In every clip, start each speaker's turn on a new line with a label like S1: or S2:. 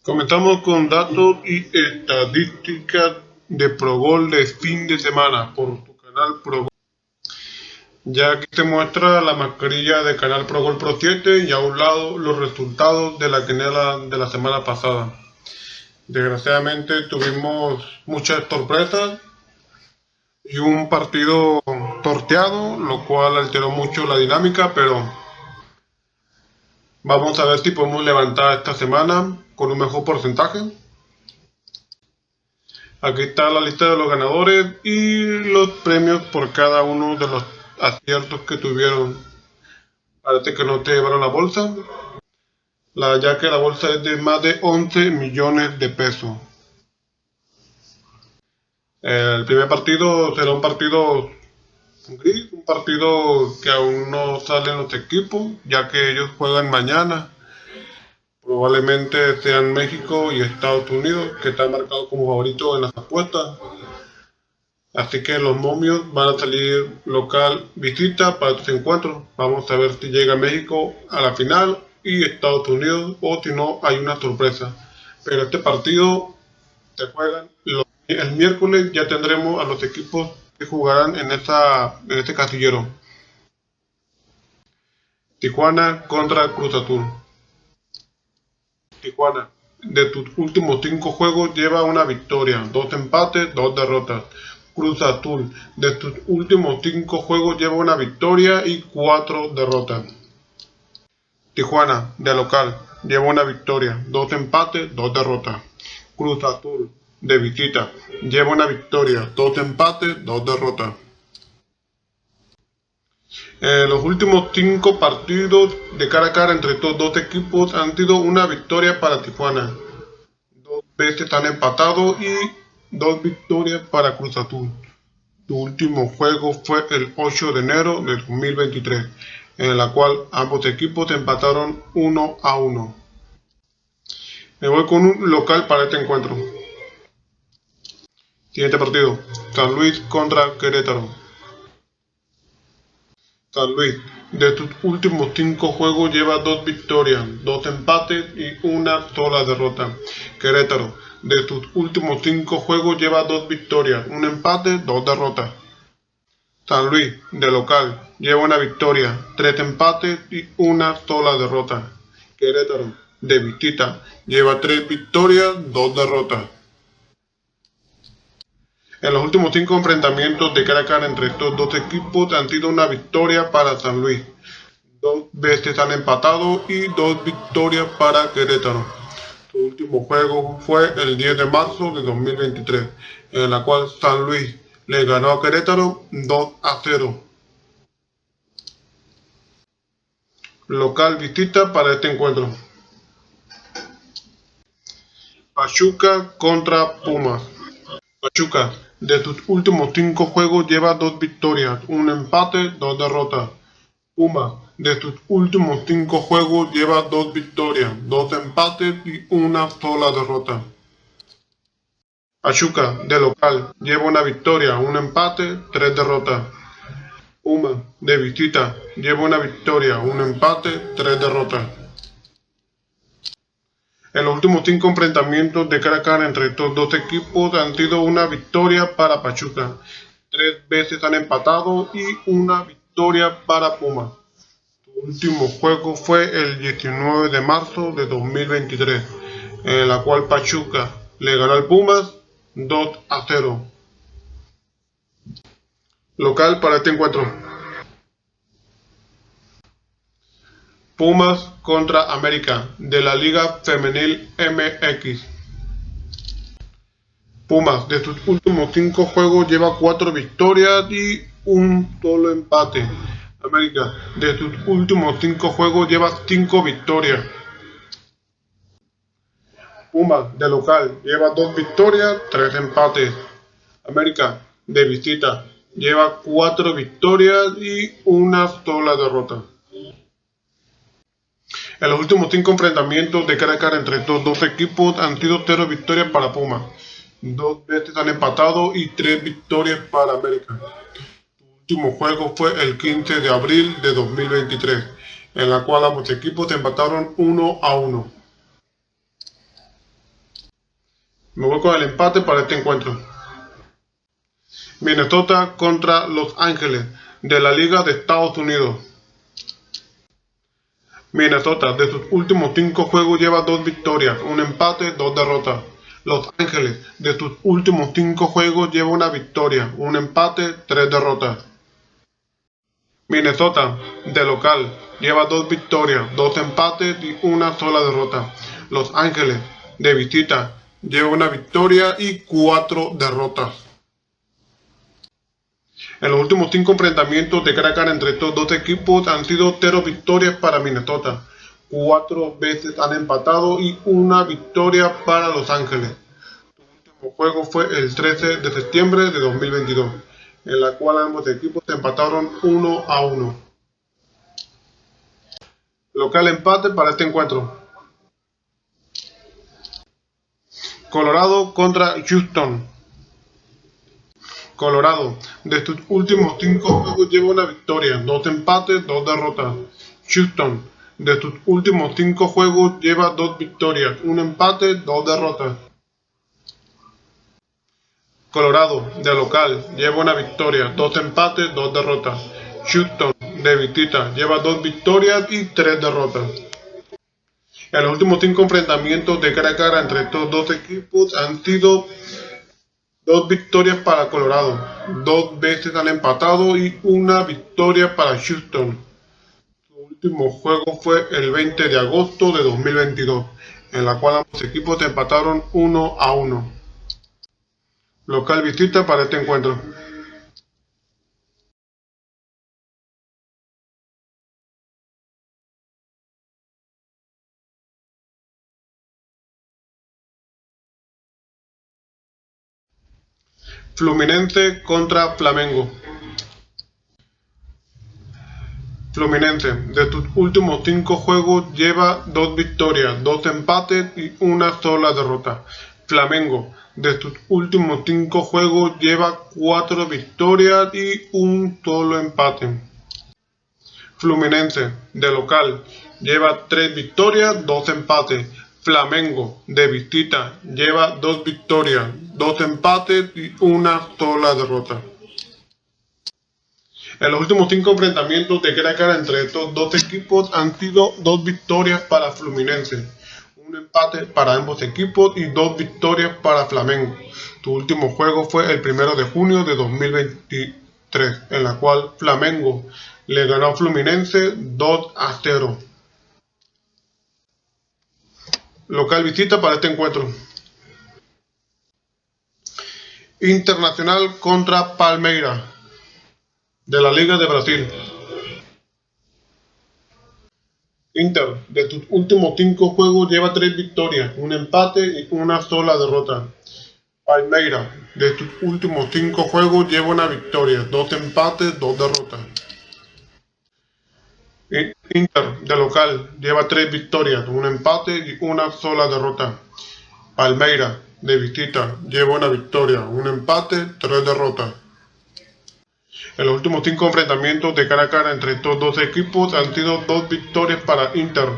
S1: Comenzamos con datos y estadísticas de ProGol de fin de semana por tu canal ProGol. Ya aquí te muestra la mascarilla de canal ProGol Pro 7 y a un lado los resultados de la quiniela de la semana pasada. Desgraciadamente tuvimos muchas sorpresas y un partido torteado, lo cual alteró mucho la dinámica, pero vamos a ver si podemos levantar esta semana con un mejor porcentaje. Aquí está la lista de los ganadores y los premios por cada uno de los aciertos que tuvieron. Parece que no te llevaron la bolsa, ya que la bolsa es de más de 11 millones de pesos. El primer partido será un partido gris, un partido que aún no salen los equipos, ya que ellos juegan mañana. Probablemente sean México y Estados Unidos, que están marcados como favoritos en las apuestas. Así que los momios van a salir local visita para estos encuentros. Vamos a ver si llega México a la final y Estados Unidos, o si no hay una sorpresa. Pero este partido se juegan el miércoles. Ya tendremos a los equipos que jugarán en este casillero. Tijuana contra Cruz Azul. Tijuana, de tus últimos 5 juegos lleva una victoria, 2 empates, 2 derrotas. Cruz Azul, de tus últimos 5 juegos lleva una victoria y 4 derrotas. Tijuana, de local, lleva una victoria, 2 empates, 2 derrotas. Cruz Azul, de visita, lleva una victoria, 2 empates, 2 derrotas. Los últimos 5 partidos de cara a cara entre estos dos equipos han sido una victoria para Tijuana. 2 veces han empatado y 2 victorias para Cruz Azul. Su último juego fue el 8 de enero de 2023, en la cual ambos equipos empataron 1-1. Me voy con un local para este encuentro. Siguiente partido, San Luis contra Querétaro. San Luis, de sus últimos 5 juegos lleva 2 victorias, 2 empates y una sola derrota. Querétaro, de sus últimos 5 juegos lleva 2 victorias, 1 empate, 2 derrotas. San Luis, de local, lleva una victoria, 3 empates y una sola derrota. Querétaro, de visita, lleva 3 victorias, 2 derrotas. En los últimos 5 enfrentamientos de cara a cara entre estos dos equipos han sido una victoria para San Luis. 2 veces han empatado y 2 victorias para Querétaro. Su último juego fue el 10 de marzo de 2023, en la cual San Luis le ganó a Querétaro 2-0. Local visita para este encuentro. Pachuca contra Pumas. Pachuca, de sus últimos 5 juegos lleva 2 victorias, 1 empate, 2 derrotas. Pumas, de sus últimos 5 juegos lleva 2 victorias, 2 empates y una sola derrota. Pachuca, de local, lleva una victoria, 1 empate, 3 derrotas. Pumas, de visita, lleva una victoria, 1 empate, 3 derrotas. En los últimos 5 enfrentamientos de cara a cara entre estos dos equipos han sido una victoria para Pachuca, 3 veces han empatado y una victoria para Pumas. Su último juego fue el 19 de marzo de 2023, en la cual Pachuca le ganó al Pumas 2-0. Local para este encuentro. Pumas contra América, de la Liga Femenil MX. Pumas, de sus últimos 5 juegos lleva 4 victorias y un solo empate. América, de sus últimos 5 juegos lleva 5 victorias. Pumas, de local, lleva 2 victorias, 3 empates. América, de visita, lleva 4 victorias y una sola derrota. En los últimos 5 enfrentamientos de cara a cara entre estos dos equipos han sido 0 victorias para Pumas, 2 veces han empatado y 3 victorias para América. Su último juego fue el 15 de abril de 2023, en la cual ambos equipos empataron 1-1. Me voy con el empate para este encuentro. Minnesota contra Los Ángeles de la Liga de Estados Unidos. Minnesota, de sus últimos 5 juegos lleva 2 victorias, un empate, 2 derrotas. Los Ángeles, de sus últimos 5 juegos lleva una victoria, un empate, 3 derrotas. Minnesota, de local, lleva 2 victorias, 2 empates y una sola derrota. Los Ángeles, de visita, lleva una victoria y 4 derrotas. En los últimos 5 enfrentamientos de cara a cara entre estos dos equipos han sido 0 victorias para Minnesota, 4 veces han empatado y una victoria para Los Ángeles. Su último juego fue el 13 de septiembre de 2022, en la cual ambos equipos empataron 1-1. Local empate para este encuentro. Colorado contra Houston. Colorado, de sus últimos 5 juegos lleva una victoria, 2 empates, 2 derrotas. Houston, de sus últimos 5 juegos lleva 2 victorias, 1 empate, 2 derrotas. Colorado, de local, lleva una victoria, 2 empates, 2 derrotas. Houston, de visita, lleva 2 victorias y 3 derrotas. En los últimos 5 enfrentamientos de cara a cara entre estos dos equipos han sido 2 victorias para Colorado, 2 veces han empatado y una victoria para Houston. Su último juego fue el 20 de agosto de 2022, en la cual ambos equipos empataron 1-1. Local visita para este encuentro. Fluminense contra Flamengo. Fluminense, de sus últimos 5 juegos lleva 2 victorias, 2 empates y una sola derrota. Flamengo, de sus últimos 5 juegos lleva 4 victorias y un solo empate. Fluminense, de local, lleva 3 victorias, 2 empates. Flamengo, de visita, lleva 2 victorias, 2 empates y una sola derrota. En los últimos 5 enfrentamientos de cara a cara entre estos dos equipos han sido 2 victorias para Fluminense, un empate para ambos equipos y 2 victorias para Flamengo. Su último juego fue el 1 de junio de 2023, en la cual Flamengo le ganó a Fluminense 2-0. Local visita para este encuentro. Internacional contra Palmeiras de la Liga de Brasil. Inter, de sus últimos 5 juegos lleva 3 victorias, un empate y una sola derrota. Palmeiras, de sus últimos 5 juegos lleva una victoria, 2 empates, 2 derrotas. Inter, de local, lleva 3 victorias, un empate y una sola derrota. Palmeiras, de visita, lleva una victoria, un empate, 3 derrotas. En los últimos 5 enfrentamientos de cara a cara entre estos dos equipos han sido 2 victorias para Inter,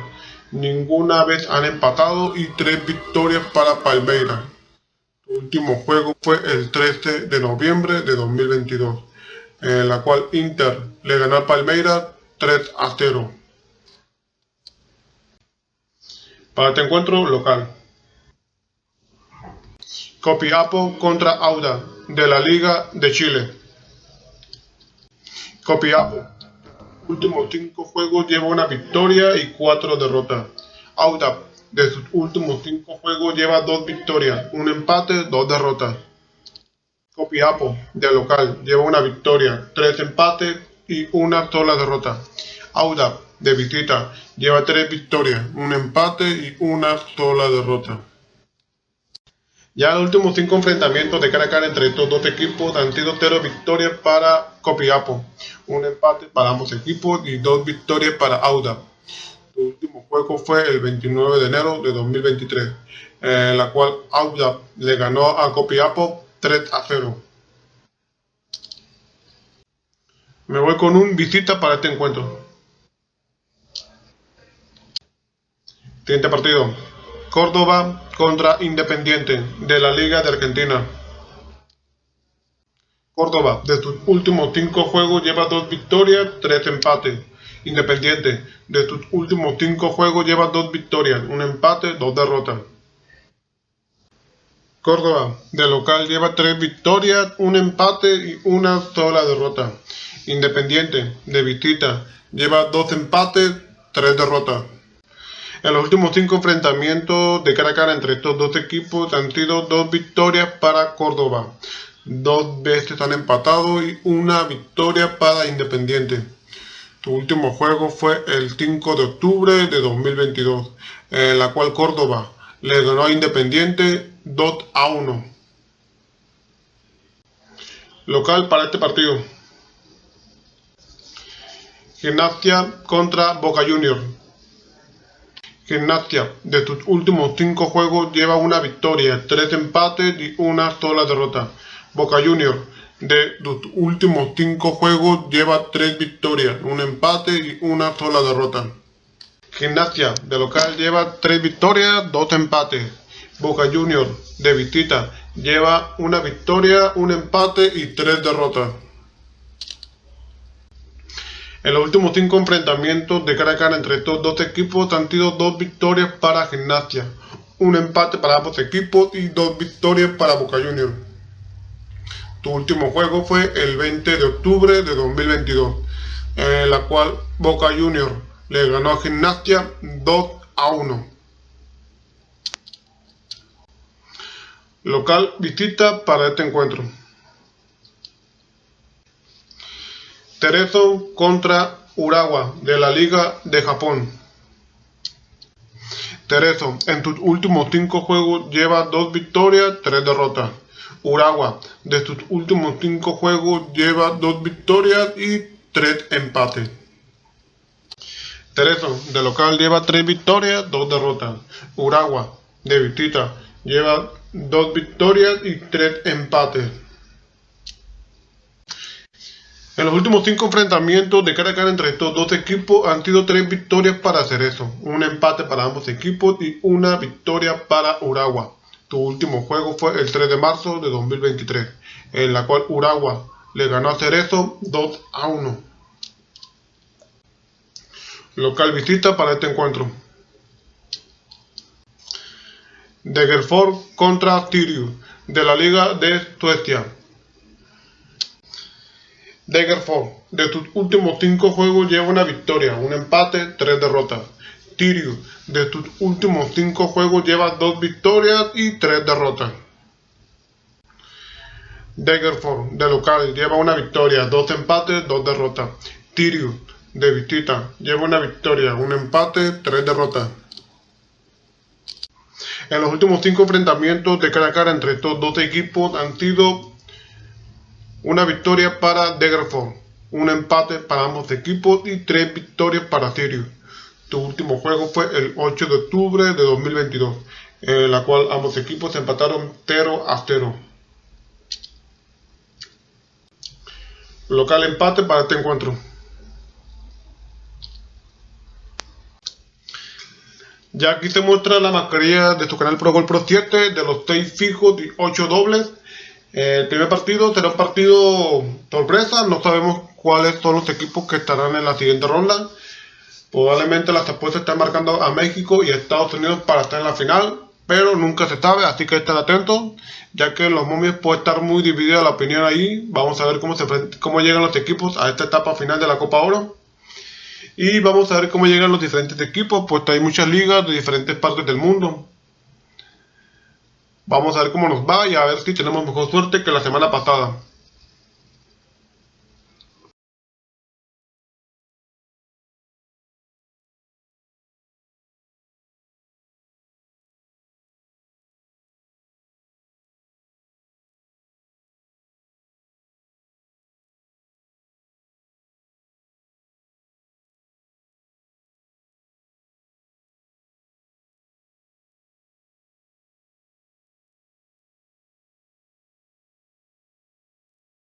S1: ninguna vez han empatado y 3 victorias para Palmeiras. Su último juego fue el 13 de noviembre de 2022, en la cual Inter le ganó a Palmeiras 3-0. Para este encuentro local. Copiapó contra Audax de la Liga de Chile. Copiapó, últimos 5 juegos lleva una victoria y 4 derrotas. Audax, de sus últimos 5 juegos lleva 2 victorias, un empate, 2 derrotas. Copiapó, de local, lleva una victoria, 3 empates y una sola derrota. Audax, de visita, lleva 3 victorias, un empate y una sola derrota. Ya los últimos 5 enfrentamientos de cara a cara entre estos dos equipos han sido 0 victorias para Copiapó, un empate para ambos equipos y 2 victorias para Audax. Su último juego fue el 29 de enero de 2023, en la cual Audax le ganó a Copiapó 3-0. Me voy con un visita para este encuentro. Siguiente partido. Córdoba contra Independiente de la Liga de Argentina. Córdoba, de sus últimos 5 juegos lleva 2 victorias, 3 empates. Independiente, de sus últimos 5 juegos lleva 2 victorias, 1 empate, 2 derrotas. Córdoba, de local lleva 3 victorias, 1 empate y 1 sola derrota. Independiente, de visita, lleva 2 empates, 3 derrotas. En los últimos 5 enfrentamientos de cara a cara entre estos dos equipos han sido 2 victorias para Córdoba. 2 veces han empatado y 1 victoria para Independiente. Su último juego fue el 5 de octubre de 2022, en la cual Córdoba le ganó a Independiente 2-1. Local para este partido: Gimnasia contra Boca Juniors. Gimnasia, de sus últimos 5 juegos lleva 1 victoria, 3 empates y 1 sola derrota. Boca Juniors, de sus últimos 5 juegos lleva 3 victorias, 1 empate y 1 sola derrota. Gimnasia, de local lleva 3 victorias, 2 empates. Boca Juniors, de visita, lleva 1 victoria, 1 empate y 3 derrotas. En los últimos 5 enfrentamientos de cara a cara entre estos dos equipos han sido 2 victorias para Gimnasia, 1 empate para ambos equipos y 2 victorias para Boca Juniors. Su último juego fue el 20 de octubre de 2022, en la cual Boca Juniors le ganó a Gimnasia 2-1. Local visita para este encuentro: Cerezo contra Urawa de la Liga de Japón. Cerezo, en sus últimos 5 juegos lleva 2 victorias, 3 derrotas. Urawa, de sus últimos 5 juegos lleva 2 victorias y 3 empates. Cerezo, de local lleva 3 victorias, 2 derrotas. Urawa, de visita, lleva 2 victorias y 3 empates. En los últimos 5 enfrentamientos de cara a cara entre estos dos equipos han sido 3 victorias para Cerezo, 1 empate para ambos equipos y 1 victoria para Urawa. Su último juego fue el 3 de marzo de 2023, en la cual Urawa le ganó a Cerezo 2-1. Local visita para este encuentro: Degerfors contra Sirius de la Liga de Suecia. Degerfors, de sus últimos 5 juegos lleva 1 victoria, 1 empate, 3 derrotas. Sirius, de sus últimos 5 juegos lleva 2 victorias y 3 derrotas. Degerfors, de local, lleva 1 victoria, 2 empates, 2 derrotas. Sirius, de visita, lleva 1 victoria, 1 empate, 3 derrotas. En los últimos 5 enfrentamientos de cara a cara entre estos dos equipos han sido 1 victoria para Degerfors, 1 empate para ambos equipos y 3 victorias para Sirius. Su último juego fue el 8 de octubre de 2022, en la cual ambos equipos se empataron 0-0. Local empate para este encuentro: ya aquí se muestra la mascarilla de su canal Pro Gol Pro 7 de los 6 fijos y 8 dobles. El primer partido será un partido sorpresa, no sabemos cuáles son los equipos que estarán en la siguiente ronda. Probablemente las apuestas están marcando a México y a Estados Unidos para estar en la final, pero nunca se sabe, así que estén atentos, ya que en los momios puede estar muy dividida la opinión ahí. Vamos a ver cómo llegan los equipos a esta etapa final de la Copa Oro. Y vamos a ver cómo llegan los diferentes equipos, pues hay muchas ligas de diferentes partes del mundo. Vamos a ver cómo nos va y a ver si tenemos mejor suerte que la semana pasada.